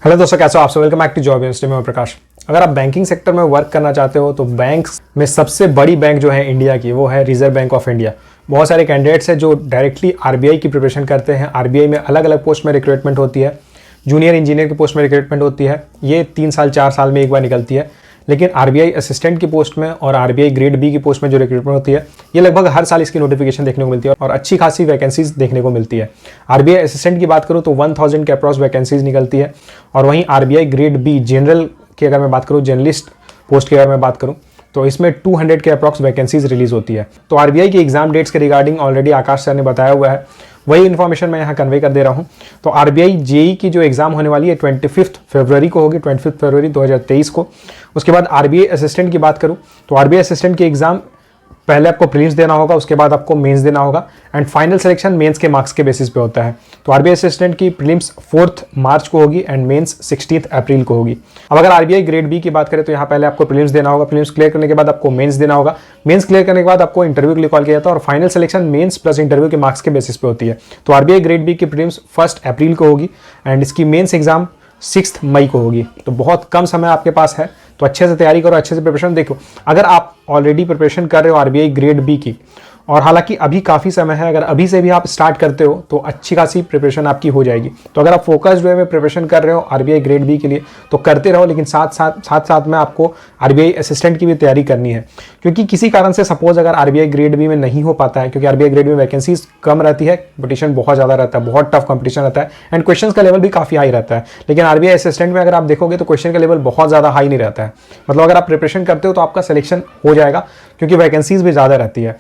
Hello दोस्तों, कैसे हो आप सब। Welcome back to job university में प्रकाश। अगर आप बैंकिंग सेक्टर में वर्क करना चाहते हो तो बैंक में सबसे बड़ी बैंक जो है इंडिया की वो है रिजर्व बैंक ऑफ इंडिया। बहुत सारे कैंडिडेट्स हैं जो डायरेक्टली आरबीआई की प्रिपरेशन करते हैं। आरबीआई में अलग अलग पोस्ट में रिक्रूटमेंट होती है। जूनियर इंजीनियर की पोस्ट में रिक्रूटमेंट होती है, ये 3 साल 4 साल में एक बार निकलती है। लेकिन आरबीआई असिस्टेंट की पोस्ट में और आरबीआई ग्रेड बी की पोस्ट में जो रिक्रूटमेंट होती है, ये लगभग हर साल इसकी नोटिफिकेशन देखने को मिलती है और अच्छी खासी वैकेंसीज देखने को मिलती है। आरबीआई असिस्टेंट की बात करूँ तो 1000 के अप्रॉक्स वैकेंसीज निकलती है। और वहीं आरबीआई ग्रेड बी जनरल की अगर मैं बात करूँ, जर्नलिस्ट पोस्ट की अगर मैं बात करूँ तो इसमें 200 के अप्रॉक्स वैकेंसीज रिलीज होती है। तो आरबीआई की एग्जाम डेट्स के रिगार्डिंग ऑलरेडी आकाश सर ने बताया हुआ है, वही इन्फॉर्मेशन मैं यहाँ कन्वे कर दे रहा हूँ। तो आरबीआई जेई की जो एग्जाम होने वाली है 25 फरवरी को होगी, 25 फरवरी 2023 को। उसके बाद आरबीआई असिस्टेंट की बात करूँ तो आरबीआई असिस्टेंट की एग्जाम पहले आपको प्रीलिम्स देना होगा, उसके बाद आपको मेंस देना होगा एंड फाइनल सिलेक्शन मेंस के मार्क्स के बेसिस पे होता है। तो आरबीआई असिस्टेंट की प्रीलिम्स 4 मार्च को होगी एंड मेंस 16 अप्रैल को होगी। अब अगर आरबीआई ग्रेड बी की बात करें तो यहाँ पहले आपको प्रीलिम्स देना होगा, प्रीलिम्स क्लियर करने के बाद आपको मेंस देना होगा, मेंस क्लियर करने के बाद आपको इंटरव्यू के लिए कॉल किया जाता है और final selection mains plus interview के मार्क्स के बेसिस पे होती है। तो आरबीआई ग्रेड बी की प्रीलिम्स 1 अप्रैल को होगी एंड इसकी मेंस एग्जाम 6 मई को होगी। तो बहुत कम समय आपके पास है, तो अच्छे से तैयारी करो, अच्छे से प्रिपरेशन देखो। अगर आप ऑलरेडी प्रिपरेशन कर रहे हो आरबीआई ग्रेड बी की, और हालांकि अभी काफ़ी समय है, अगर अभी से भी आप स्टार्ट करते हो तो अच्छी खासी प्रिपरेशन आपकी हो जाएगी। तो अगर आप फोकस्ड वे में प्रिपरेशन कर रहे हो आरबीआई ग्रेड बी के लिए तो करते रहो, लेकिन साथ में आपको आरबीआई असिस्टेंट की भी तैयारी करनी है। क्योंकि किसी कारण से सपोज अगर आरबीआई ग्रेड बी में नहीं हो पाता है, क्योंकि आरबीआई ग्रेड बी में वैकेंसीज कम रहती है, कंपटीशन बहुत ज़्यादा रहता है, बहुत टफ कंपटीशन रहता है एंड क्वेश्चन का लेवल भी काफ़ी हाई रहता है। लेकिन आरबीआई असिस्टेंट में अगर आप देखोगे तो क्वेश्चन का लेवल बहुत ज़्यादा हाई नहीं रहता है। मतलब अगर आप प्रिपरेशन करते हो तो आपका सिलेक्शन हो जाएगा, क्योंकि वैकेंसीज भी ज़्यादा रहती है।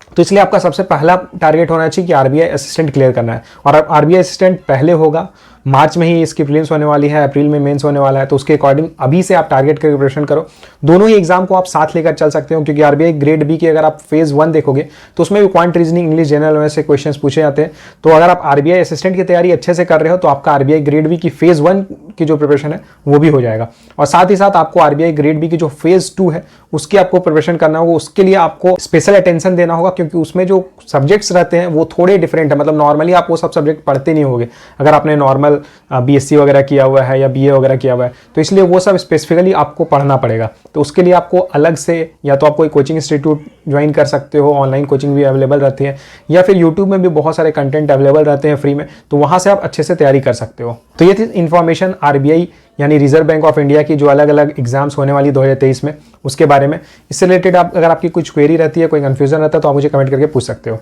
तो इसलिए आपका सबसे पहला टारगेट होना चाहिए कि आरबीआई असिस्टेंट क्लियर करना है। और आरबीआई असिस्टेंट पहले होगा, मार्च में ही इसकी प्रीलिम्स होने वाली है, अप्रैल में मेंस होने वाला है। तो उसके अकॉर्डिंग अभी से आप टारगेट कर प्रिपरेशन करो। दोनों ही एग्जाम को आप साथ लेकर चल सकते हो, क्योंकि आरबीआई ग्रेड बी की अगर आप फेज 1 देखोगे तो उसमें भी क्वांट रीजनिंग, इंग्लिश जनरल में से क्वेश्चन पूछे जाते हैं। तो अगर आप आरबीआई असिस्टेंट की तैयारी अच्छे से कर रहे हो तो आपका आरबीआई ग्रेड बी की फेज 1 की जो प्रिपरेशन है वो भी हो जाएगा। और साथ ही साथ आपको आरबीआई ग्रेड बी की जो फेज 2 है उसकी आपको प्रिपरेशन करना होगा। उसके लिए आपको स्पेशल अटेंशन देना होगा, क्योंकि उसमें जो सब्जेक्ट्स रहते हैं वो थोड़े डिफरेंट है। मतलब नॉर्मली आप वो सब सब्जेक्ट पढ़ते नहीं होगे अगर आपने नॉर्मल बीएससी वगैरह किया हुआ है या बीए वगैरह किया हुआ है, तो इसलिए वो सब स्पेसिफिकली आपको पढ़ना पड़ेगा। तो उसके लिए आपको अलग से या तो आप कोई कोचिंग इंस्टीट्यूट ज्वाइन कर सकते हो, ऑनलाइन कोचिंग भी अवेलेबल रहती है, या फिर यूट्यूब में भी बहुत सारे कंटेंट अवेलेबल रहते हैं फ्री में, तो वहाँ से आप अच्छे से तैयारी कर सकते हो। तो ये थी इन्फॉर्मेशन आरबीआई यानी रिजर्व बैंक ऑफ इंडिया की जो अलग अलग एग्जाम्स होने वाली 2023 में, उसके बारे में। इससे रिलेटेड अगर आपकी कुछ क्वेरी रहती है, कोई कन्फ्यूजन रहता है तो आप मुझे कमेंट करके पूछ सकते हो।